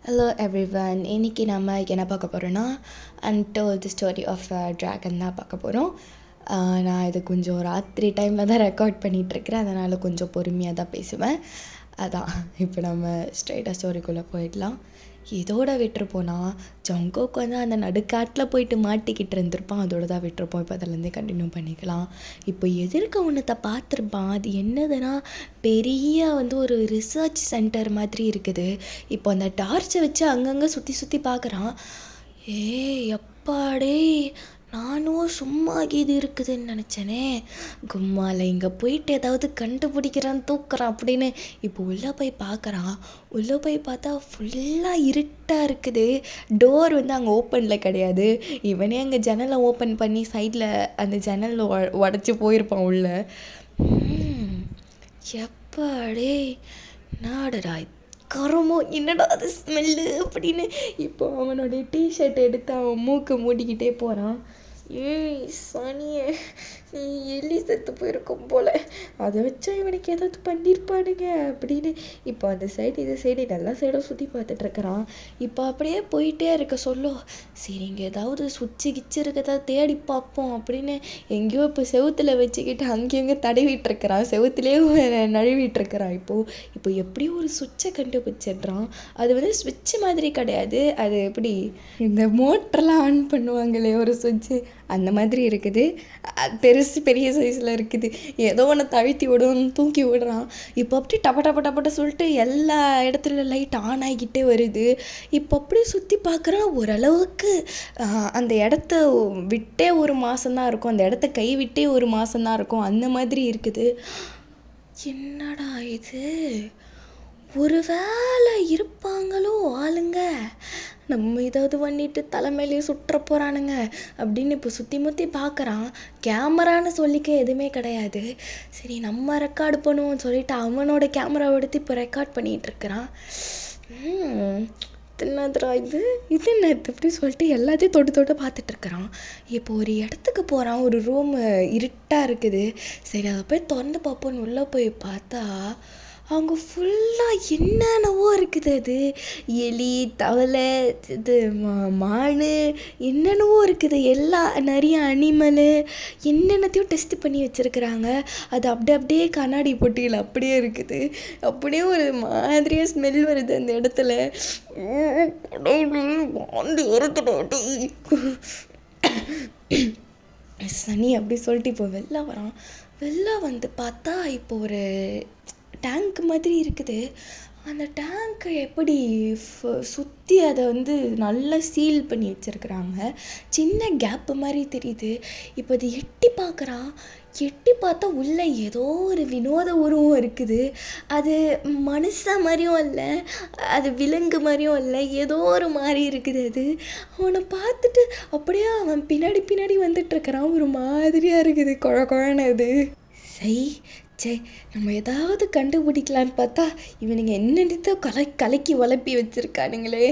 Hello everyone, இன்னைக்கு நம்ம என்ன பார்க்க போகிறோன்னா அன்டோல்டு ஸ்டோரி ஆஃப் ட்ராகன் தான் பார்க்க போகிறோம். நான் இது கொஞ்சம் ராத்திரி டைமில் தான் ரெக்கார்ட் பண்ணிகிட்ருக்கிறேன், அதனால் கொஞ்சம் பொறுமையாக தான் பேசுவேன். அதான் இப்போ நம்ம ஸ்ட்ரைட்டாக ஸ்டோரிக்குள்ளே போயிடலாம். இதோட விட்டுருப்போனா ஜங்கோக்கு வந்து அந்த நடுக்காட்டில் போயிட்டு மாட்டிக்கிட்டு இருந்திருப்பான், அதோட தான் விட்டுருப்போம். இப்போ அதிலேருந்தே கண்டினியூ பண்ணிக்கலாம். இப்போ எதிர்க்க ஒன்றத்தை பார்த்துருப்பான். அது என்னதுன்னா பெரிய வந்து ஒரு ரிசர்ச் சென்டர் மாதிரி இருக்குது. இப்போ அந்த டார்ச்சை வச்சு அங்கங்கே சுற்றி சுற்றி பார்க்குறான். எப்பாடே, நானும் சும்மா இது இருக்குதுன்னு நினச்சேனே, கும்மால இங்கே போயிட்டு ஏதாவது கண்டுபிடிக்கிறான் தூக்குறான் அப்படின்னு. இப்போ உள்ளே போய் பார்க்குறான். உள்ளே போய் பார்த்தா ஃபுல்லாக இருட்டாக இருக்குது. டோர் வந்து அங்கே ஓப்பனில் கிடையாது. இவனே அங்கே ஜன்னலை ஓப்பன் பண்ணி சைடில் அந்த ஜன்னலில் உடச்சி போயிருப்பான் உள்ள. எப்பாடே, நாடடா கரமோ, என்னடா அது ஸ்மெல்லு அப்படின்னு. இப்போ அவனுடைய டிஷர்ட் எடுத்து அவன் மூக்கு மூடிக்கிட்டே போகிறான். சனியே, நீ எலி செத்து போயிருக்கும் போல, அதை வச்சா இவனுக்கு ஏதாவது பண்ணியிருப்பானுங்க அப்படின்னு. இப்போ அந்த சைடு இது சைடு நல்லா சைடும் சுற்றி பார்த்துட்டு இருக்கிறான். இப்போ அப்படியே போயிட்டே இருக்க சொல்லும். சரி, இங்கே ஏதாவது சுவிட்சு கிச்சு இருக்கதா தேடி பார்ப்போம் அப்படின்னு எங்கேயோ இப்போ செவுத்துல வச்சுக்கிட்டு அங்கேயும் தடவிட்டு இருக்கிறான், செவுத்துலேயே நழுவிட்டு இருக்கிறான். இப்போ எப்படியும் ஒரு சுவிட்சை கண்டுபிடிச்சிடுறான். அது வந்து சுவிட்சு மாதிரி கிடையாது, அது எப்படி இந்த மோட்டர்லாம் ஆன் பண்ணுவாங்களே ஒரு சுவிட்சு, அந்த மாதிரி இருக்குது. பெருசு பெரிய சைஸில் இருக்குது. ஏதோ ஒன்று தழுத்தி விடும், தூக்கி விடுறான். இப்போ அப்படி டப்ப டப்ப டப்பட்ட சொல்லிட்டு எல்லா இடத்துல லைட் ஆன் ஆகிக்கிட்டே வருது. இப்போ அப்படியே சுற்றி பார்க்குறான். ஓரளவுக்கு அந்த இடத்த விட்டே ஒரு மாதம்தான் இருக்கும், அந்த இடத்த கை விட்டே ஒரு மாதம்தான் இருக்கும், அந்த மாதிரி இருக்குது. என்னடா இது, ஒரு வேளை இருப்பாங்களோ ஆளுங்க, நம்ம ஏதாவது பண்ணிட்டு தலைமையிலேயே சுற்ற போறானுங்க அப்படின்னு இப்போ சுற்றி முற்றி பார்க்குறான். கேமரான்னு சொல்லிக்க எதுவுமே கிடையாது. சரி, நம்ம ரெக்கார்டு பண்ணுவோம்னு சொல்லிட்டு அவனோட கேமராவை எடுத்து இப்போ ரெக்கார்ட் பண்ணிட்டு இருக்கிறான். என்னதுரா இது என்ன இப்படி சொல்லிட்டு எல்லாத்தையும் தொட்டு தொட்டு பார்த்துட்டு இருக்கிறான். இப்போ ஒரு இடத்துக்கு போகிறான். ஒரு ரூம் இருட்டாக இருக்குது. சரி, அதை போய் திறந்து பார்ப்போன்னு உள்ளே போய் பார்த்தா அவங்க ஃபுல்லாக என்னென்னவோ இருக்குது. அது எலி, தவளை, இது மான், என்னென்னவோ இருக்குது. நிறைய அனிமலு என்னென்னத்தையும் டெஸ்ட் பண்ணி வச்சுருக்குறாங்க. அது அப்படியே கண்ணாடி பொட்டியில் அப்படியே இருக்குது. அப்படியே ஒரு மாதிரியாக ஸ்மெல் வருது அந்த இடத்துல. சனி அப்படி சொல்லிட்டு இப்போ வெளில வரான். வெளில வந்து பார்த்தா இப்போ ஒரு டேங்க் மாதிரி இருக்குது. அந்த டேங்க்கை எப்படி சுற்றி அதை வந்து நல்லா சீல் பண்ணி வச்சுருக்குறாங்க. சின்ன கேப்பு மாதிரி தெரியுது. இப்போ அது எட்டி பார்க்குறான். எட்டி பார்த்தா உள்ள ஏதோ ஒரு வினோத உருவம் இருக்குது. அது மனுஷன் மாதிரியும் இல்லை, அது விலங்கு மாதிரியும் இல்லை, ஏதோ ஒரு மாதிரி இருக்குது. அது அவனை பார்த்துட்டு அப்படியே அவன் பின்னாடி வந்துட்டு இருக்கிறான். ஒரு மாதிரியா இருக்குது, குழன்னு. அது சரி, நம்ம ஏதாவது கண்டுபிடிக்கலான்னு பார்த்தா இவனுங்க என்னென்னத்தோ கலக்கி வளப்பி வச்சிருக்கானுங்களே.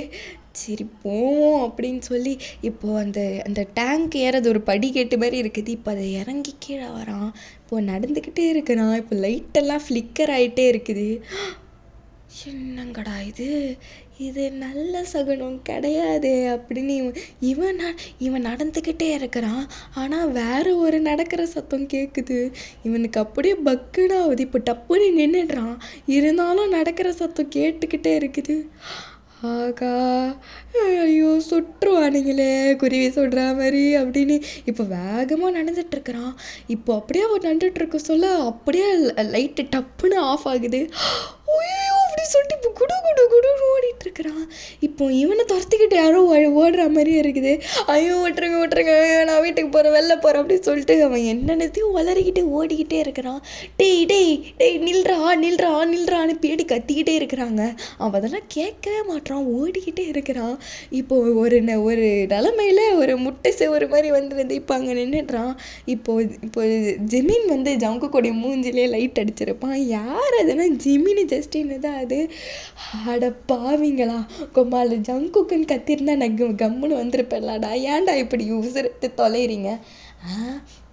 சரி போவோம் அப்படின்னு சொல்லி இப்போ அந்த டேங்க் ஏறது ஒரு படிக்கட்டு மாதிரி இருக்குது. இப்போ அதை இறங்கி கீழே வரான். இப்போ நடந்துக்கிட்டே இருக்கிறான். இப்போ லைட்டெல்லாம் ஃப்ளிக்கர் ஆகிட்டே இருக்குது. என்னங்கடா இது நல்ல சகுனம் கிடையாது அப்படின்னு இவன் நடந்துக்கிட்டே இருக்கிறான். ஆனால் வேற ஒரு நடக்கிற சத்தம் கேட்குது. இவனுக்கு அப்படியே பக்குன்னு ஆகுது. இப்போ டப்புன்னு நின்றுடுறான். இருந்தாலும் நடக்கிற சத்தம் கேட்டுக்கிட்டே இருக்குது. ஆகா, ஐயோ சுற்றுவானுங்களே, குருவி சுடுற மாதிரி அப்படின்னு இப்போ வேகமாக நடந்துட்டு இருக்கிறான். இப்போ அப்படியே அவன் நடந்துட்டு இருக்க சொல்ல அப்படியே லைட்டு டப்புன்னு ஆஃப் ஆகுது. ஐயோ அப்படி சொல்லிட்டு இப்போ குடு குடு குடுன்னு ஓடிட்டு இருக்கிறான். இப்போ இவனை துரத்திக்கிட்டு யாரோ ஓடுற மாதிரியே இருக்குது. ஐயோ விட்டுருங்க, நான் வீட்டுக்கு போகிறேன், வெளில போகிறேன் அப்படின்னு சொல்லிட்டு அவன் என்னென்னத்தையும் வளரிக்கிட்டு ஓடிக்கிட்டே இருக்கிறான். டேய் நில்றான்னு பேடி கத்திக்கிட்டே இருக்கிறாங்க. அவன் அதெல்லாம் கேட்கவே மாட்டான், ஓடிக்கிட்டே இருக்கிறான். இப்போ ஒரு நிலமையில ஒரு முட்டை செவரு மாதிரி வந்து இப்போ அங்கே நின்றுடுறான். இப்போ ஜெமீன் வந்து ஜங்குக்கோடைய மூஞ்சிலே லைட் அடிச்சிருப்பான். யார் அதுன்னா ஜிமினி ஜஸ்டின்னு தான் அது. அட பாவிங்களா, கொம்மால ஜங்குக்குன்னு கத்திருந்தா நான் கம்முன்னு வந்திருப்பேன்லாடா. ஏன்டா இப்படி உசுரத்து தொலைறீங்க?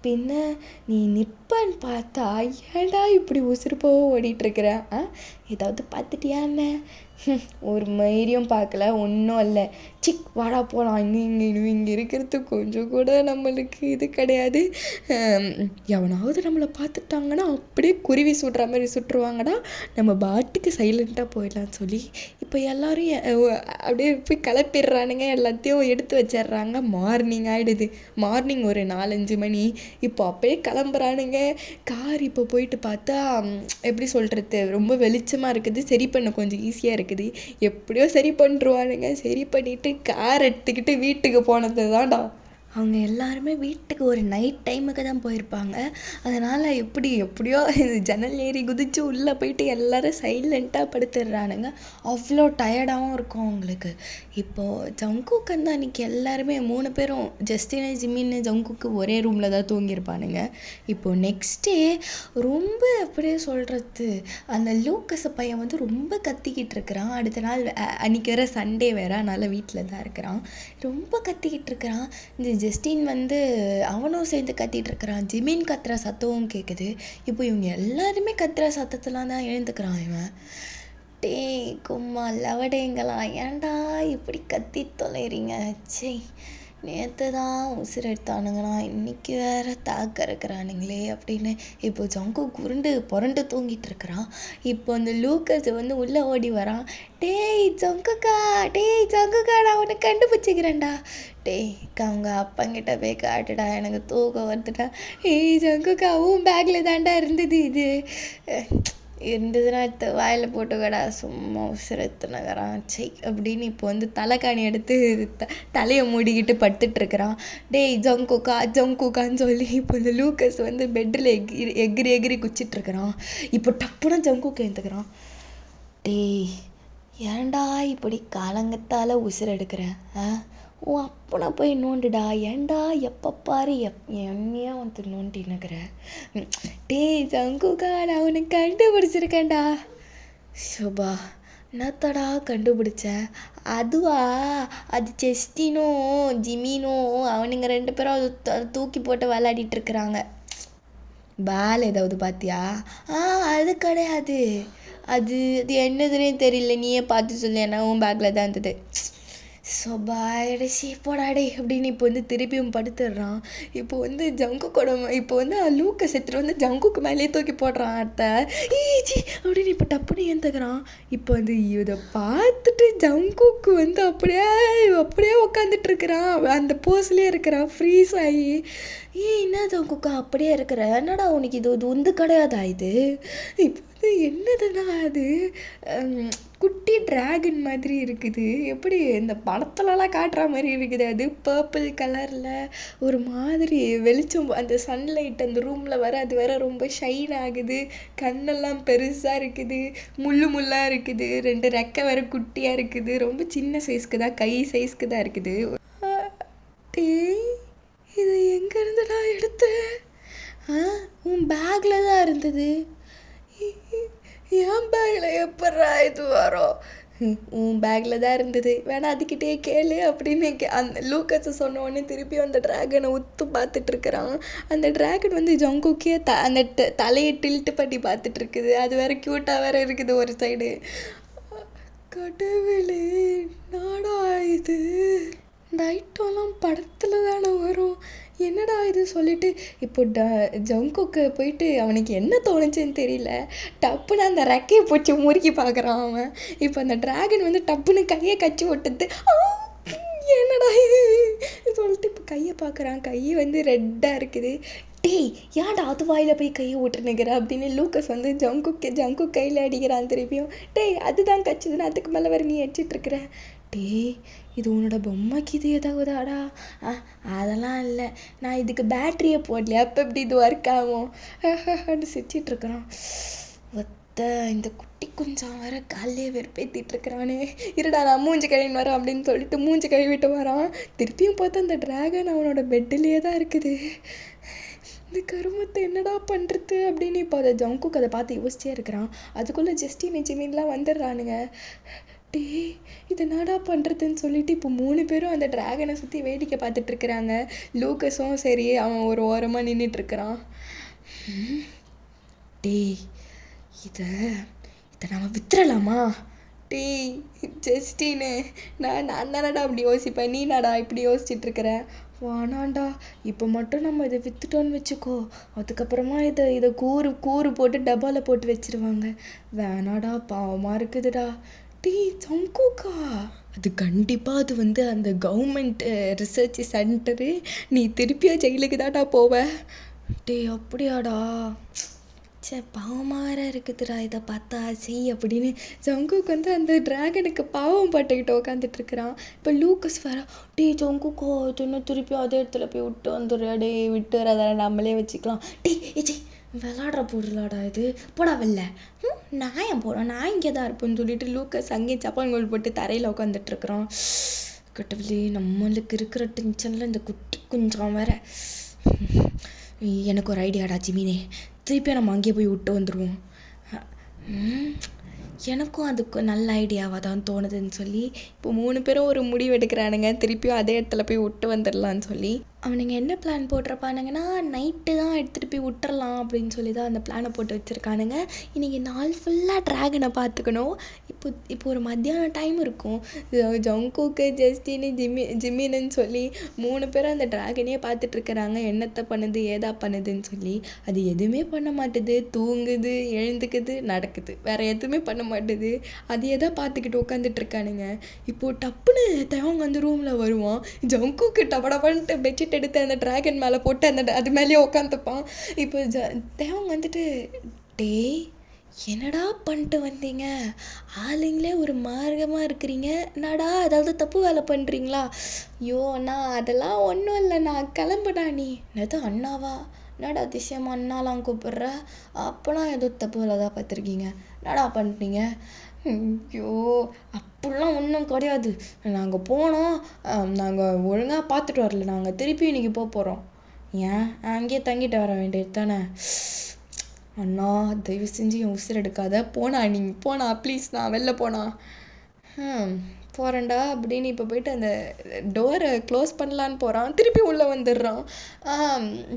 பின்ன நீ நிற்பான்னு பார்த்தா ஏன்டா இப்படி உசுறு போக ஓடிட்டுருக்குற? ஏதாவது பார்த்துட்டியா என்ன? ஒரு மயிரையும் பார்க்கல, ஒன்றும் இல்லை. சிக் வாடா போகலாம். இங்கே இருக்கிறது கொஞ்சம் கூட நம்மளுக்கு இது கிடையாது. எவனாவது நம்மளை பார்த்துட்டாங்கன்னா அப்படியே குருவி சுடுற மாதிரி சுட்டுருவாங்கடா. நம்ம பாட்டுக்கு சைலண்ட்டாக போயிடலான்னு சொல்லி இப்போ எல்லாரும் அப்படியே போய் கிளப்பிடுறானுங்க. எல்லாத்தையும் எடுத்து வச்சிடுறாங்க. மார்னிங் ஆகிடுது. மார்னிங் ஒரு 4-5 மணி. இப்போ அப்படியே கிளம்புறானுங்க. கார் இப்போ போயிட்டு பார்த்தா எப்படி சொல்கிறது, ரொம்ப வெளிச்சமாக இருக்குது. சரி பண்ண கொஞ்சம் ஈஸியாக இருக்குது. எப்படியோ சரி பண்ணிருவானுங்க. சரி பண்ணிட்டு கார் எடுத்துக்கிட்டு வீட்டுக்கு போனது தான்டா. அவங்க எல்லாருமே வீட்டுக்கு ஒரு நைட் டைமுக்கு தான் போயிருப்பாங்க. அதனால் எப்படியோ ஜன்னல் ஏறி குதிச்சு உள்ளே போயிட்டு எல்லாரும் சைலண்ட்டாக படுத்துடுறானுங்க. அவ்வளோ டயர்டாகவும் இருக்கும் அவங்களுக்கு. இப்போது ஜங்குக்கு தான் அன்றைக்கி எல்லாருமே 3 பேரும், ஜஸ்டின், ஜிமின்னு, ஜங்குக்கு ஒரே ரூமில் தான் தூங்கியிருப்பானுங்க. இப்போது நெக்ஸ்ட் டே ரொம்ப அப்படியே சொல்கிறது, அந்த லூக்கஸ் பையன் வந்து ரொம்ப கத்திக்கிட்டு இருக்கிறான். அடுத்த நாள் அன்றைக்கி வேறு சண்டே வேறு, அதனால் வீட்டில் தான் இருக்கிறான். ரொம்ப கத்திக்கிட்டு இருக்கிறான். இந்த ஜஸ்டின் வந்து அவனும் சேர்ந்து கத்திட்டு இருக்கிறான். ஜிமின் கத்துற சத்தமும் கேட்குது. இப்போ இவங்க எல்லாருமே கத்துற சத்தத்தெல்லாம் தான் எழுந்துக்கிறான் இவன். டேய் கும்மா லவடேங்களா, ஏன்டா இப்படி கத்தி தொலைறீங்க? சே, நேற்று தான் உசுறு எடுத்தானுங்கண்ணா, இன்னைக்கு வேற தாக்க இருக்கிறானுங்களே அப்படின்னு இப்போ ஜங்கு புரண்டு தூங்கிட்டு இருக்கிறான். இப்போ அந்த லூக்கஸ் வந்து உள்ளே ஓடி வரான். டேய் ஜங்குக்கா, நான் உன்னை கண்டுபிடிச்சிக்கிறேன்டா. டேய் அவங்க அப்பங்கிட்ட போய் காட்டுடா, எனக்கு தூக்கம் வருதுடா. ஏய் ஜங்குக்கா, உன் பேக்கில் தாண்டா இருந்தது இது. இருந்ததுன்னா எடுத்து வாயில் போட்டுக்கடா, சும்மா உசுரத்துனகிறான். சை அப்படின்னு இப்போ வந்து தலைக்காணி எடுத்து தலையை மூடிக்கிட்டு படுத்துட்டு இருக்கிறான். டேய் ஜங்குக்கான்னு சொல்லி இப்போ இந்த லூக்கஸ் வந்து பெட்டில் எகிரி குச்சிட்டு இருக்கிறான். இப்போ டப்புன்னு ஜங்குக்கு எழுந்துக்கிறான். டேய் ஏன்டா இப்படி காலங்கத்தால் உசுறு எடுக்கிறேன்? உன் அப்பனை போய் நோண்டுடா. ஏன்டா எப்போ பாரு என்னையா வந்து நோண்டினுக்கிற? டேய் ஜங்குக்கா, நான் உனக்கு கண்டுபிடிச்சிருக்கேன்டா. ஷோபா, என்னத்தடா கண்டுபிடிச்சேன்? அதுவா, அது ஜஸ்டினும் ஜிமினும் அவனுங்க 2 பேரும் அது தூக்கி போட்டு விளையாடிட்டு இருக்கிறாங்க. பால் ஏதாவது பார்த்தியா? அது கிடையாது. அது என்னதுன்னே தெரியல, நீயே பார்த்து சொல்லு. ஏன்னா உன் பேக்கில் தான் இருந்தது. சொபாயிடுச்சு போடாடே அப்படின்னு இப்போ வந்து திருப்பியும் படுத்துடுறான். இப்போ வந்து ஜங்குக்கோட இப்போ வந்து லூக்கஸ் எடுத்துட்டு வந்து ஜங்குக்கு மேலேயே தூக்கி போடுறான். அத்தை ஈச்சி அப்படின்னு இப்போ டப்புன்னு ஏந்துக்கிறான். இப்போ வந்து இதை பார்த்துட்டு ஜங்குக்கு வந்து அப்படியே உட்காந்துட்டு இருக்கிறான். அந்த போஸ்லேயே இருக்கிறான், ஃப்ரீஸ் ஆகி. என்ன ஜங்குக்கா அப்படியே இருக்கிற? என்னடா உனக்கு இது உந்து கிடையாதா இது? இப்போ என்னதுன்னா அது குட்டி டிராகன் மாதிரி இருக்குது. எப்படி இந்த படத்துலலாம் காட்டுற மாதிரி இருக்குது. அது பர்பிள் கலரில் ஒரு மாதிரி வெளிச்சம், அந்த சன்லைட் அந்த ரூமில் வர அது வேற ரொம்ப ஷைன் ஆகுது. கண்ணெல்லாம் பெருசாக இருக்குது, முள்ளாக இருக்குது. 2 ரெக்கை வேற குட்டியாக இருக்குது. ரொம்ப சின்ன சைஸ்க்கு தான், கை சைஸ்க்கு தான் இருக்குது. டேய் இது எங்கேருந்துடா எடுத்த? உன் பேக்கில் தான் இருந்தது. என் பேக்கில் எப்பட்றா இது வரும்? உன் பேக்கில் தான் இருந்தது, வேணா அதுக்கிட்டே கேளு அப்படின்னு அந்த லூக்கஸ் சொன்ன உடனே திருப்பி அந்த டிராகனை உத்து பார்த்துட்டு இருக்கிறான். அந்த டிராகன் வந்து ஜங்குக்கே அந்த தலையை டில்ட்டு பண்ணி பார்த்துட்டு இருக்குது. அது வேற க்யூட்டாக வேற இருக்குது ஒரு சைடு. கடவுளே, நாடா இது? இந்த ஐட்டம்லாம் படத்தில் தானே வரும், என்னடா இது சொல்லிட்டு இப்போ ஜங்குக்கு போயிட்டு அவனுக்கு என்ன தோணுச்சுன்னு தெரியல, டப்புன்னு அந்த ரெக்கையை போச்சு முறுக்கி பார்க்குறான் அவன். இப்போ அந்த டிராகன் வந்து டப்புன்னு கையை கச்சி விட்டுட்டு என்னடா இது சொல்லிட்டு இப்போ கையை பார்க்குறான். கையை வந்து ரெட்டாக இருக்குது. டேய் ஏன்டா அது வாயில் போய் கையை விட்டுனுக்கிற அப்படின்னு லூக்கஸ் வந்து ஜங்கு கையில் அடிக்கிறான் திருப்பியும். டேய் அதுதான் கச்சுதுன்னு அதுக்கு மேலே வேறு நீ அடிச்சிட்டு இருக்கிற. டேய் இது உன்னோட பொம்மைக்கு இது ஏதாவதாடா? அதெல்லாம் இல்லை, நான் இதுக்கு பேட்டரியை போடலையா, அப்போ எப்படி இது ஒர்க் ஆகும் சிரிச்சிட்டு இருக்கிறான். இந்த குட்டி கொஞ்சம் வேற காலையே வெறுப்பேத்திட்டு இருக்கிறானே. இருடா நான் மூஞ்சி கழுவின்னு வரேன் அப்படின்னு சொல்லிட்டு மூஞ்சி கழுவிட்டு வரான். திருப்பியும் பார்த்தா அந்த டிராகன் அவனோட பெட்டிலேயே தான் இருக்குது. இந்த கருமத்தை என்னடா பண்ணுறது அப்படின்னு இப்போ அதை ஜங்குக்கு அதை பார்த்து யோசிச்சே இருக்கிறான். அதுக்குள்ளே ஜஸ்டின் ஜிமின்லாம் வந்துடுறானுங்க. டேய் இதை என்னடா பண்ணுறதுன்னு சொல்லிட்டு இப்போ 3 பேரும் அந்த டிராகனை சுற்றி வேடிக்கை பார்த்துட்டு இருக்கிறாங்க. லூக்கஸும் சரி அவன் ஒரு ஓரமாக நின்றுட்டு இருக்கிறான். டேய் இதை இதை நம்ம வித்துறலாமா? டேய் ஜஸ்டின்னு நான் தானடா அப்படி யோசிப்பேன், நீ நாடா இப்படி யோசிச்சுட்டு இருக்கிற? வானாண்டா, இப்போ மட்டும் நம்ம இதை வித்துட்டோன்னு வச்சுக்கோ, அதுக்கப்புறமா இதை கூறு கூறு போட்டு டப்பாவில் போட்டு வச்சிருவாங்க. வேணாடா, பாவமாக இருக்குதுடா. டேய் ஜங்குக்கா, அது கண்டிப்பா அது அந்த கவர்மெண்ட் ரிசர்ச் சென்டரு, நீ திருப்பியா ஜெயிலுக்கு தான்டா போவ. டேய் அப்படியாடா, சே பாவமா வேற இருக்குதுடா இதை பார்த்தா. செய் அப்படின்னு ஜங்குக் அந்த டிராகனுக்கு பாவம் பட்டுக்கிட்டு உட்காந்துட்டு இருக்கிறான். இப்போ லூக்கஸ் வேற, டே ஜங்குக்கோ இன்னும் திருப்பி அதே இடத்துல போய் விட்டு வந்துடுறா, டே விட்டு வராத, நம்மளே வச்சுக்கலாம். டே ஏச்சி விளாடுற பொருளாடா இது, போடா வெளில. நான் ஏன் போகிறேன், நான் இங்கே தான் இருப்பேன்னு சொல்லிட்டு லூக்கஸ் அங்கேயும் சப்பாங்கோல் போட்டு தரையில் உட்காந்துட்டு இருக்கிறான். கட்டவிலே நம்மளுக்கு இருக்கிற டென்ஷனில் இந்த குட்டி கொஞ்சம் வேற. எனக்கு ஒரு ஐடியாடா ஜிமினே, திருப்பியும் நம்ம அங்கேயே போய் விட்டு வந்துடுவோம். எனக்கும் அதுக்கு நல்ல ஐடியாவாக தான் தோணுதுன்னு சொல்லி இப்போ 3 பேரும் ஒரு முடிவு எடுக்கிறானுங்க, திருப்பியும் அதே இடத்துல போய் விட்டு வந்துடலான்னு சொல்லி. அவனுங்க என்ன பிளான் போட்டிருப்பானுங்கன்னா, நைட்டு தான் எடுத்துகிட்டு போய் விட்டுறலாம் அப்படின்னு சொல்லி தான் அந்த பிளானை போட்டு வச்சுருக்கானுங்க. இன்றைக்கி நாள் ஃபுல்லாக ட்ராகனை பார்த்துக்கணும். இப்போ ஒரு மத்தியானம் டைம் இருக்கும். ஜங்குக்கு ஜஸ்டின்னு ஜிம்மின்னு சொல்லி 3 பேரும் அந்த ட்ராகனையே பார்த்துட்ருக்குறாங்க, என்னத்தை பண்ணுது ஏதா பண்ணுதுன்னு சொல்லி. அது எதுவுமே பண்ண மாட்டுது, தூங்குது, எழுந்துக்குது, நடக்குது, வேற எதுவுமே பண்ண மாட்டுது. அதையே தான் பார்த்துக்கிட்டு உட்காந்துட்டு இருக்கானுங்க. இப்போது டப்புன்னு தேவங்க ரூமில் வருவான். ஜங்குக்கு டபடபன்ட்டு பெட்ஷீட் எடுத்து அந்த டிராகன் மேலே போட்டு அது மேலேயே உட்காந்துப்பான். இப்போ தேவங்க டேய் என்னடா பண்ணிட்டு வந்தீங்க, ஆளுங்களே ஒரு மார்க்கமாக இருக்கிறீங்க, என்னடா ஏதாவது தப்பு வேலை பண்ணுறீங்களா? ஐயோ அண்ணா அதெல்லாம் ஒன்றும் இல்லை, நான் கிளம்புடா. நீ என்னது அண்ணாவா, என்னடா அதிசயமா அண்ணாலாம் கூப்பிடுற? அப்போனா ஏதோ தப்பு வேலை தான் பார்த்துருக்கீங்க, என்னடா பண்ணிட்டீங்க? ஐயோ அப்படிலாம் ஒன்றும் கிடையாது, நாங்கள் போனோம், நாங்கள் ஒழுங்காக பார்த்துட்டு வரல, நாங்கள் திருப்பி இன்னைக்கு போகிறோம். ஏன் அங்கேயே தங்கிட்டு வர வேண்டியது தானே? அண்ணா தயவு செஞ்சு என் உசுர் எடுக்காத, போனா நீங்கள் போனா ப்ளீஸ், நான் வெளில போனா போகிறேன்டா அப்படின்னு இப்போ போயிட்டு அந்த டோரை க்ளோஸ் பண்ணலான்னு போகிறான், திருப்பி உள்ளே வந்துடுறான்.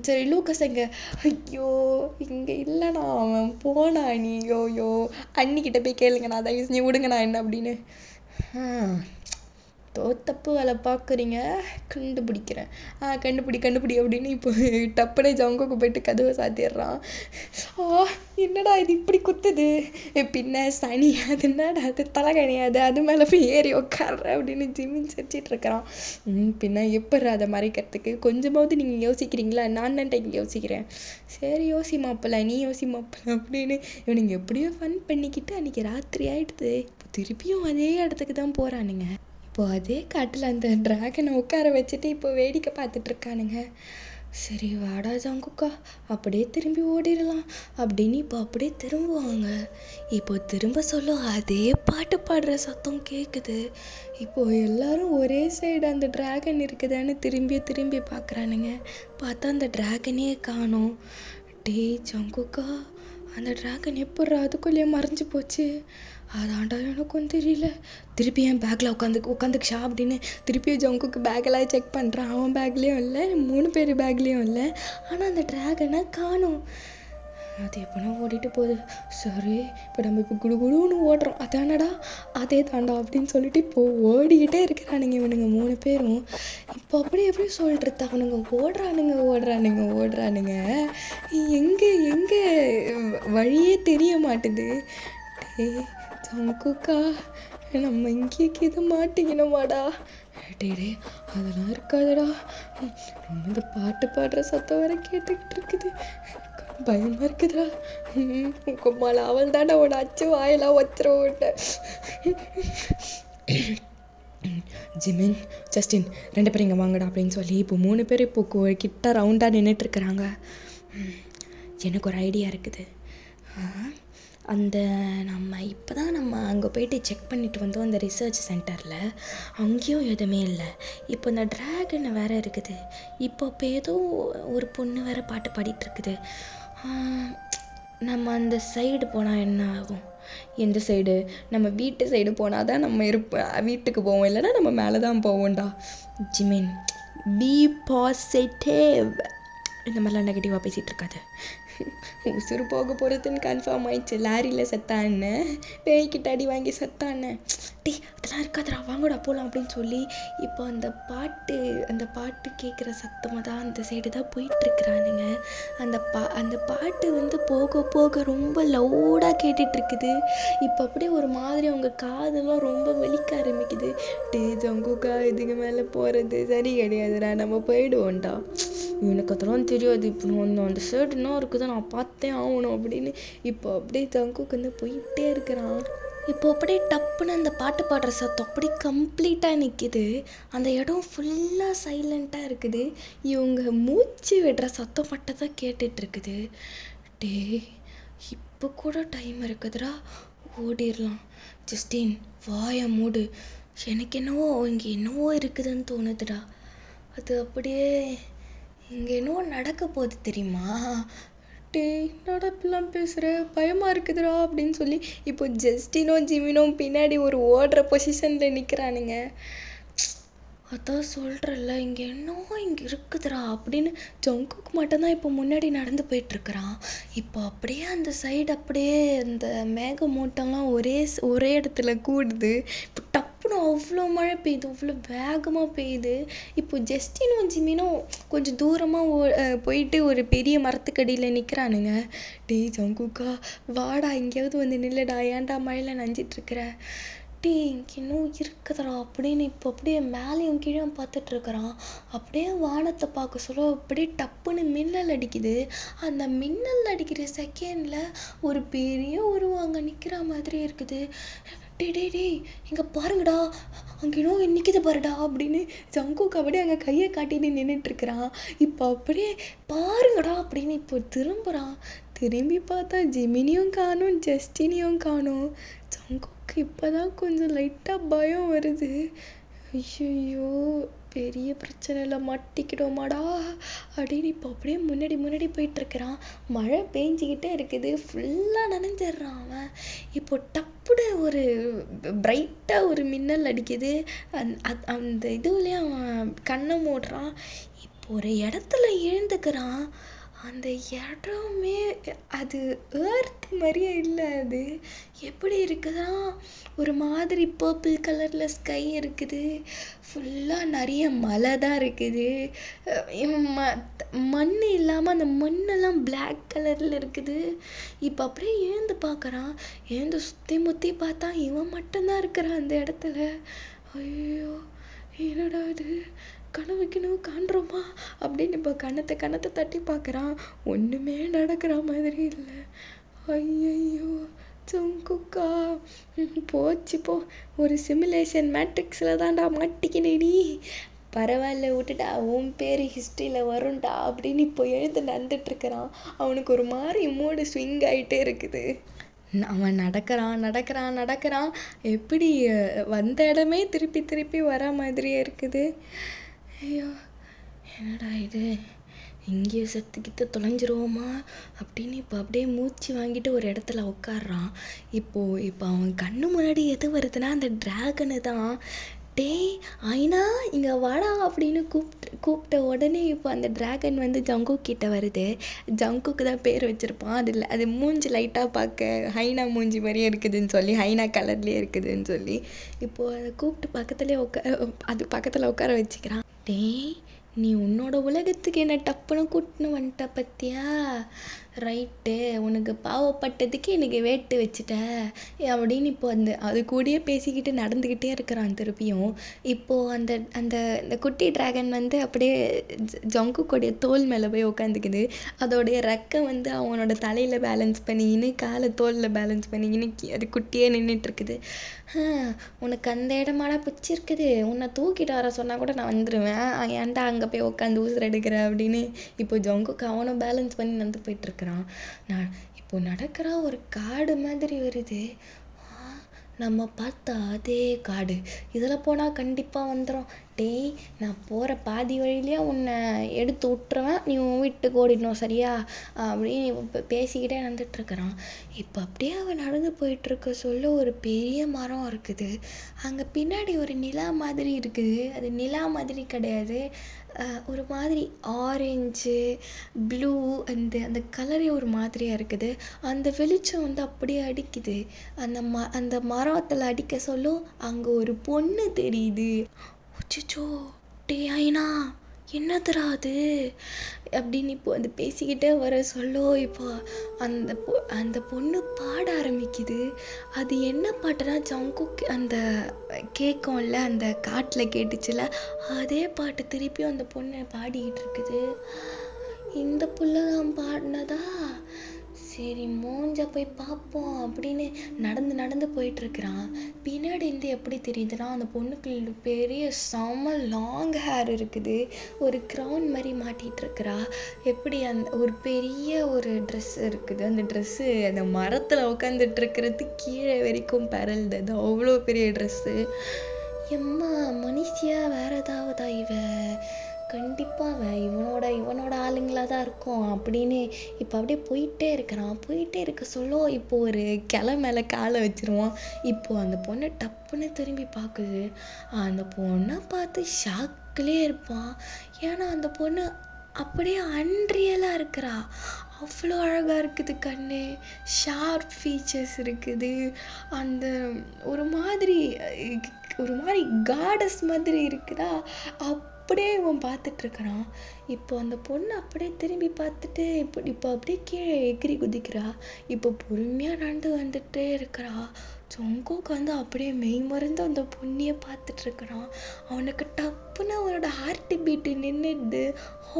சரி லூக்கஸ் எங்க? ஐயோ இங்கே இல்லைண்ணா, அவன் போனா. நீ யோயோ அன்னிக்கிட்ட போய் கேளுங்கண்ணா, தயவு செஞ்சு விடுங்கண்ணா என்ன அப்படின்னு. தப்பு வேலை பார்க்குறீங்க, கண்டுபிடிக்கிறேன், கண்டுபிடி அப்படின்னு இப்போ டப்புனே ஜங்குக்கு போயிட்டு கதவை சாத்திடுறான். என்னடா இது இப்படி குத்துது, பின்ன சனி அது என்னடா அது தலைகணியாது, அது மேலே போய் ஏறி உட்கார்ற அப்படின்னு ஜிம்மின் சிரிச்சிட்டு இருக்கிறான். பின்ன எப்படி அதை மறைக்கிறதுக்கு கொஞ்சமாவது நீங்கள் யோசிக்கிறீங்களா? நான் தான் இங்கே யோசிக்கிறேன். சரி யோசி மாப்பிள்ள, நீ யோசி மாப்பிள்ள அப்படின்னு இவனுங்க எப்படியோ ஃபன் பண்ணிக்கிட்டு அன்றைக்கி ராத்திரி ஆகிடுது. இப்போ திருப்பியும் அதே இடத்துக்கு தான் போகிறானுங்க. இப்போ அதே காட்டில் அந்த டிராகனை உட்கார வச்சுட்டு இப்போ வேடிக்கை பார்த்துட்டு இருக்கானுங்க. சரி வாடா ஜங்குக்கா, அப்படியே திரும்பி ஓடிடலாம் அப்படின்னு இப்போ அப்படியே திரும்புவாங்க. இப்போ திரும்ப சொல்லும் அதே பாட்டு பாடுற சத்தம் கேட்குது. இப்போ எல்லாரும் ஒரே சைடு அந்த டிராகன் இருக்குதான்னு திரும்பி பார்க்குறானுங்க. பார்த்தா அந்த டிராகனே காணோம். டேய் ஜங்குக்கா, அந்த டிராகன் எப்பட்றா அதுக்குள்ளேயே மறைஞ்சு போச்சு? அதாண்டா எனக்கும் தெரியல. திருப்பி என் பேக்கில் உட்காந்துக்குஷா அப்படின்னு திருப்பியும் ஜங்குக்கு பேக்கெல்லாம் செக் பண்ணுறான். அவன் பேக்லேயும் இல்லை, 3 பேர் பேக்லேயும் இல்லை. ஆனால் அந்த டிராகனை காணும். அது எப்போனா ஓடிட்டு போகுது. சரி இப்போ நம்ம இப்போ குடுகுடுன்னு ஓடுறோம், அதானடா அதே தாண்டா அப்படின்னு சொல்லிட்டு இப்போ ஓடிக்கிட்டே இருக்கிறானுங்க இவனுங்க 3 பேரும். இப்போ அப்படி எப்படி சொல்கிறது, அவனுங்க ஓடுறானுங்க எங்கே வழியே தெரிய மாட்டுது. டே ஜங்குக்கா, நம்ம இங்கேயே கீத மாட்டிக்கணுமாடா? டே அதெல்லாம் இருக்காதுடா, நம்ம இந்த பாட்டு பாடுற சத்தம் வர கேட்டுக்கிட்டு இருக்குது, பயமா இருக்குதுடா. கும்மால அவள் தானே உன அச்சு வாயெல்லாம் வச்சிருவோட்ட. ஜிமின் ஜஸ்டின் 2 பேரும் இங்கே வாங்கடா அப்படின்னு சொல்லி இப்போ 3 பேர் இப்போ கிட்ட ரவுண்டாக நின்றுட்டு இருக்கிறாங்க. எனக்கு ஒரு ஐடியா இருக்குது. நம்ம இப்போ தான் அங்கே போயிட்டு செக் பண்ணிட்டு வந்தோம் அந்த ரிசர்ச் சென்டரில், அங்கேயும் எதுவுமே இல்லை. இப்போ இந்த டிராகன் வேறு இருக்குது. இப்போ ஏதோ ஒரு பொண்ணு வேறு பாட்டு பாடிட்டு இருக்குது. நம்ம அந்த சைடு போனால் என்ன ஆகும்? எந்த சைடு? நம்ம வீட்டு சைடு போனாதான் நம்ம வீட்டுக்கு போவோம், இல்லைன்னா நம்ம மேலதான் போவோம்டா. Jimin, B positive. இந்த மாதிரிலாம் நெகட்டிவா பேசிட்டு இருக்காது. உசுறு போக போறதுன்னு கன்ஃபார்ம் ஆயிடுச்சு. லாரியில செத்தான்னு, பேய்கிட்ட அடி வாங்கி செத்தான்னு. டே அதெல்லாம் இருக்காதுடா, வாங்கடா போலாம் அப்படின்னு சொல்லி இப்போ அந்த பாட்டு கேட்குற சத்தமாக தான் அந்த சைடு தான் போயிட்டு இருக்கிறானுங்க. அந்த பாட்டு வந்து போக போக ரொம்ப லவுடாக கேட்டுட்டு இருக்குது. இப்போ அப்படியே ஒரு மாதிரி அவங்க காதெல்லாம் ரொம்ப வலிக்க ஆரம்பிக்குது. டே ஜங்குக்கா, இதுக்கு மேலே போறது சரி கிடையாதுடா, நம்ம போயிடுவோம்டா. எனக்கு அதெல்லாம் தெரியாது, இப்போ நான் அந்த ஷர்ட் என்ன இருக்குது நான் பார்த்தே ஆகணும் அப்படின்னு இப்போ அப்படியே ஜங்குக்கு வந்து போயிட்டே இருக்கிறான். இப்போ அப்படியே டப்புன்னு அந்த பாட்டு பாடுற சத்தம் அப்படி கம்ப்ளீட்டாக நிற்கிது. அந்த இடம் ஃபுல்லாக சைலண்ட்டாக இருக்குது. இவங்க மூச்சு விடுற சத்தம் மட்டும் தான் கேட்டுட்டு இருக்குது. டே இப்போ கூட டைம் இருக்குதுடா, ஓடிடலாம். ஜஸ்டின் வாயை மூடு, எனக்கு என்னவோ இங்கே என்னவோ இருக்குதுன்னு தோணுதுடா. அது அப்படியே இங்கே என்னவோ நடக்க போகுது தெரியுமா? டே நடப்பெல்லாம் பேசுகிற, பயமா இருக்குதுடா அப்படின்னு சொல்லி இப்போ ஜஸ்டினும் ஜிமினும் பின்னாடி ஒரு ஓடுற பொசிஷனில் நிற்கிறானுங்க. அதான் சொல்கிறல்ல, இங்கே என்னவோ இங்கே இருக்குதுடா அப்படின்னு ஜங்குக்கு மட்டும்தான் இப்போ முன்னாடி நடந்து போயிட்டுருக்குறான். இப்போ அப்படியே அந்த சைடு அப்படியே அந்த மேகமூட்டம்லாம் ஒரே இடத்துல கூடுது. இப்போ டப்புன்னு அவ்வளோ மழை பெய்யுது, அவ்வளோ வேகமாக பெய்யுது. இப்போ ஜஸ்டினும் ஜிமினும் கொஞ்சம் தூரமாக போயிட்டு ஒரு பெரிய மரத்துக்கடியில் நிற்கிறானுங்க. டே ஜங்குக்கா வாடா, எங்கேயாவது வந்து நில்லுடா, ஏன்டா மழையில் நனைஞ்சிட்டு இருக்கிற? டே இங்கே இன்னும் இருக்குதுடா அப்படின்னு இப்போ அப்படியே மேலேயும் கீழே பார்த்துட்டு இருக்கிறான். அப்படியே வானத்தை பார்க்க சொல்ல அப்படியே டப்புன்னு மின்னல் அடிக்குது. அந்த மின்னல் அடிக்கிற செகண்ட்ல ஒரு பெரிய உருவம் அங்கே நிற்கிற மாதிரி இருக்குது. டே இங்கே பாருங்கடா, அங்கே இன்னும் நிற்கிது பாருடா அப்படின்னு ஜங்குக்கு அப்படியே அங்கே கையை காட்டிட்டு நின்றுட்டு இருக்கிறான். இப்போ அப்படியே பாருங்கடா அப்படின்னு இப்போ திரும்புகிறான். திரும்பி பார்த்தா ஜிமினியும் காணும், ஜஸ்டினையும் காணும். ஜங்குக்கு இப்போதான் கொஞ்சம் லைட்டாக பயம் வருது. ஐயோ பெரிய பிரச்சனையில மாட்டிக்கிட்டோமாடா அப்படின்னு இப்போ அப்படியே முன்னாடி போயிட்டு இருக்கிறான். மழை பெஞ்சிக்கிட்டே இருக்குது, ஃபுல்லாக நனைஞ்சிடுறான் அவன். இப்போ டப்புன்னு ஒரு பிரைட்டாக ஒரு மின்னல் அடிக்குது. அந்த இதுலேயே அவன் கண்ணை மூடுறான். இப்போ ஒரு இடத்துல எழுந்துக்கிறான். அந்த இடமே அது ஏர்த் மாதிரியே இல்லை. அது எப்படி இருக்குதா, ஒரு மாதிரி பர்பிள் கலரில் ஸ்கை இருக்குது. ஃபுல்லாக நிறைய மலை தான் இருக்குது. மண் இல்லாமல் அந்த மண்ணெல்லாம் பிளாக் கலரில் இருக்குது. இப்போ அப்படியே எழுந்து பார்க்குறான். எழுந்து சுற்றி முற்றி பார்த்தா இவன் மட்டும்தான் இருக்கிறான் அந்த இடத்துல. ஐயோ என்னடா இது, கனவு காண்றோமா அப்படின்னு இப்போ கண்ணத்தை தட்டி பார்க்குறான். ஒன்றுமே நடக்கிற மாதிரி இல்லை. ஐயோ ஜங்குக்கா போச்சு போ, ஒரு சிமுலேஷன் மேட்ரிக்ஸில் தான்டா மாட்டிக்கினேடி. பரவாயில்ல விட்டுட்டா, உன் பேர் ஹிஸ்ட்ரியில் வரும்டா அப்படின்னு இப்போ எழுந்து நடந்துட்டுருக்கிறான். அவனுக்கு ஒரு மாதிரி மூடு ஸ்விங் ஆகிட்டே இருக்குது. அவன் நடக்கிறான். எப்படி வந்த இடமே திருப்பி வர மாதிரியே இருக்குது. ஐயோ என்னடா இது, இங்கேயே செத்துக்கிட்டு தொலைஞ்சிருவோமா அப்படின்னு இப்போ அப்படியே மூச்சு வாங்கிட்டு ஒரு இடத்துல உட்காடுறான். இப்போ அவன் கண்ணு முன்னாடி எது வருதுன்னா அந்த டிராகனு தான். டேய் ஐனா இங்கே வாடா அப்படின்னு கூப்பிட்ட உடனே இப்போ அந்த டிராகன் வந்து ஜங்குக் கிட்ட வருது. ஜங்குக்கு தான் பேர் வச்சிருப்பான். அது மூஞ்சி லைட்டாக பார்க்க ஹைனா மூஞ்சி மாதிரியே இருக்குதுன்னு சொல்லி, ஹைனா கலர்லேயே இருக்குதுன்னு சொல்லி இப்போ அதை கூப்பிட்டு அது பக்கத்தில் உட்கார வச்சுக்கிறான். டேய் நீ உன்னோட உலகத்துக்கு என்ன டப்புன்னு கூட்டின்னு வந்துட்ட பத்தியா? ரைட்டு, உனக்கு பாவப்பட்டதுக்கு எனக்கு வேட்டு வச்சுட்ட அப்படின்னு இப்போ அது கூடயே பேசிக்கிட்டு நடந்துக்கிட்டே இருக்கிறான் திருப்பியும். இப்போ அந்த குட்டி டிராகன் வந்து அப்படியே ஜங்குக்குடைய தோல் மேலே போய் உட்காந்துக்குது. அதோடைய ரெக்கை வந்து அவனோட தலையில் பேலன்ஸ் பண்ணிக்கின்னு, காலை தோலில் பேலன்ஸ் பண்ணிக்கின்னு அது குட்டியே நின்றுட்டு இருக்குது. உனக்கு அந்த இடமாடா பிடிச்சிருக்குது, உன்னை தூக்கிட்டு வர சொன்னா கூட நான் வந்துடுவேன், ஏன்டா அங்கே போய் உட்காந்து ஊசுற எடுக்கிற அப்படின்னு இப்போ ஜங்குக்கு அவனும் பேலன்ஸ் பண்ணி நடந்து போயிட்டு இருக்கிறான். இப்போ நடக்கிற ஒரு காடு மாதிரி வருது. நம்ம பார்த்த அதே காடு. இதில் போனால் கண்டிப்பாக வந்துடும். டேய், நான் போகிற பாதி வழியிலே உன்னை எடுத்து விட்டுருவேன், நீ உன் வீட்டுக்கு ஓடிடணும் சரியா அப்படின்னு இப்போ பேசிக்கிட்டே நடந்துட்டுருக்கிறான். இப்போ அப்படியே அவன் நடந்து போயிட்டுருக்க சொல்ல ஒரு பெரிய மரம் இருக்குது. அங்கே பின்னாடி ஒரு நிலா மாதிரி இருக்குது. அது நிலா மாதிரி கிடையாது, ஒரு மாதிரி ஆரஞ்சு ப்ளூ அந்த அந்த கலரே ஒரு மாதிரியாக இருக்குது. அந்த வெளிச்சம் வந்து அப்படியே அடிக்குது. அந்த மரத்தில் அடிக்க சொல்லும் அங்கே ஒரு பொண்ணு தெரியுது. அச்சச்சோ, டே ஐனா, என்னதுடா அது அப்படின்னு இப்போ அது பேசிக்கிட்டே வர சொல்லும். இப்போ அந்த பொண்ணு பாட ஆரம்பிக்குது. அது என்ன பாட்டுனா ஜங்குக் அந்த கேட்கும்ல, அந்த காட்டில் கேட்டுச்சுல, அதே பாட்டு திருப்பியும் அந்த பொண்ணு பாடிக்கிட்டு இருக்குது. இந்த புள்ள தான் பாடினதா, சரி மூஞ்ச போய் பார்ப்போம் அப்படின்னு நடந்து போயிட்டு இருக்கிறான். பின்னாடி இருந்து எப்படி தெரியுதுன்னா, அந்த பொண்ணுக்கு பெரிய செம லாங் ஹேர் இருக்குது. ஒரு க்ரௌன் மாதிரி மாட்டிட்டு இருக்கிறா. எப்படி அந்த ஒரு பெரிய ஒரு ட்ரெஸ் இருக்குது. அந்த ட்ரெஸ்ஸு அந்த மரத்தில் உட்காந்துட்டு இருக்கிறது கீழே வரைக்கும் பரல்து. அது அவ்வளோ பெரிய ட்ரெஸ்ஸு. எம்மா மனுஷியா வேற ஏதாவதா இவ, கண்டிப்பாக இவனோட ஆளுங்களாக தான் இருக்கும் அப்படின்னு இப்போ அப்படியே போயிட்டே இருக்கிறான். போயிட்டே இருக்க சொல்ல இப்போ ஒரு கிளை மேலே காலை வச்சிருவான். இப்போ அந்த பொண்ணை டப்புன்னு திரும்பி பார்க்குது. அந்த பொண்ணை பார்த்து ஷாக்கிலே இருப்பான். ஏன்னா அந்த பொண்ணு அப்படியே அன்ரியலாக இருக்கிறா. அவ்வளோ அழகாக இருக்குது கண்ணு, ஷார்ப் ஃபீச்சர்ஸ் இருக்குது. அந்த ஒரு மாதிரி காடஸ் மாதிரி இருக்குதா. அப்படியே இவன் பார்த்துட்டு இருக்கிறான். இப்போ அந்த பொண்ணு அப்படியே திரும்பி பார்த்துட்டு இப்போ அப்படியே கீழே எகிரி குதிக்கிறா. இப்போ பொறுமையாக நடந்து வந்துட்டே இருக்கிறா. ஜங்குக் வந்து அப்படியே மெய்மறந்து அந்த பொண்ணியை பார்த்துட்டு இருக்கிறான். அவனுக்கு டப்புன்னு அவனோட ஹார்ட் பீட்டு நின்றுடுது.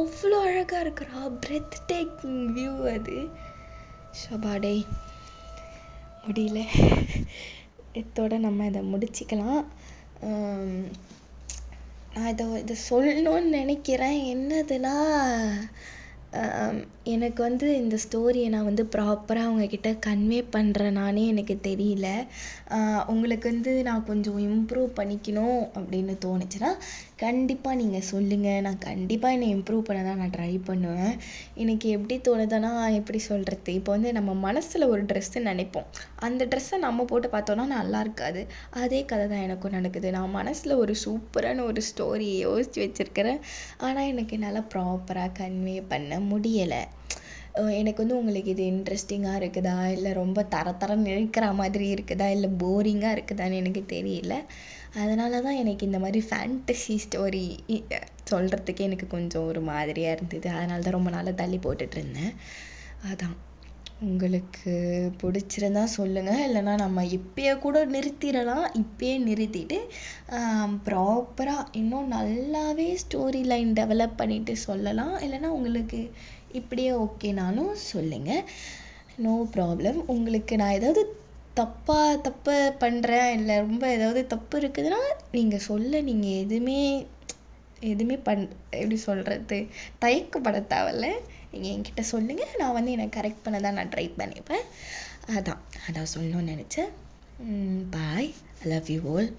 அவ்வளோ அழகாக இருக்கிறா. பிரெத் டேக்கிங் வியூ அது. ஷபாடே முடியல. இதோட நம்ம இதை முடிச்சுக்கலாம். நான் இதை சொல்லணும்னு நினைக்கிறேன். என்னதுன்னா, எனக்கு வந்து இந்த ஸ்டோரியை நான் வந்து ப்ராப்பராக அவங்கக்கிட்ட கன்வே பண்ணுறேன் நானே எனக்கு தெரியல. உங்களுக்கு வந்து நான் கொஞ்சம் இம்ப்ரூவ் பண்ணிக்கணும் அப்படின்னு தோணுச்சுன்னா கண்டிப்பாக நீங்கள் சொல்லுங்கள். நான் கண்டிப்பாக என்னை இம்ப்ரூவ் பண்ண தான் நான் ட்ரை பண்ணுவேன். எனக்கு எப்படி தோணுதுன்னா, எப்படி சொல்கிறது, இப்போ வந்து நம்ம மனசில் ஒரு ட்ரெஸ்ஸு நினைப்போம். அந்த ட்ரெஸ்ஸை நம்ம போட்டு பார்த்தோன்னா நல்லா இருக்காது. அதே கதை தான் எனக்கும் நடக்குது. நான் மனசில் ஒரு சூப்பரான ஒரு ஸ்டோரியை யோசித்து வச்சுருக்கிறேன். ஆனால் எனக்கு என்னால் ப்ராப்பராக கன்வே பண்ண முடியலை. எனக்கு வந்து உங்களுக்கு இது இன்ட்ரெஸ்டிங்காக இருக்குதா, இல்லை ரொம்ப தரன்னு இருக்கிற மாதிரி இருக்குதா, இல்லை போரிங்காக இருக்குதான்னு எனக்கு தெரியல. அதனால தான் எனக்கு இந்த மாதிரி ஃபேண்டசி ஸ்டோரி சொல்கிறதுக்கு எனக்கு கொஞ்சம் ஒரு மாதிரியாக இருந்தது. அதனால தான் ரொம்ப நாளாக தள்ளி போட்டுட்டு இருந்தேன். அதான், உங்களுக்கு பிடிச்சிருந்தா சொல்லுங்கள். இல்லைனா நம்ம இப்பயே கூட நிறுத்திடலாம். இப்பயே நிறுத்திட்டு ப்ராப்பராக இன்னும் நல்லாவே ஸ்டோரி லைன் டெவலப் பண்ணிட்டு சொல்லலாம். இல்லைனா உங்களுக்கு இப்படியே ஓகேனாலும் சொல்லுங்கள், நோ ப்ராப்ளம். உங்களுக்கு நான் ஏதாவது தப்பு பண்ணுறேன், இல்லை ரொம்ப ஏதாவது தப்பு இருக்குதுன்னா நீங்கள் எதுவுமே எப்படி சொல்கிறது, தயக்கப்பட தேவையில்ல. நீங்கள் என்கிட்ட சொல்லுங்கள், நான் வந்து என்னை கரெக்ட் பண்ண தான் நான் ட்ரை பண்ணிப்பேன். அதான் சொல்லணும்னு நினச்சேன். பாய், ஐ லவ் யூ ஆல்.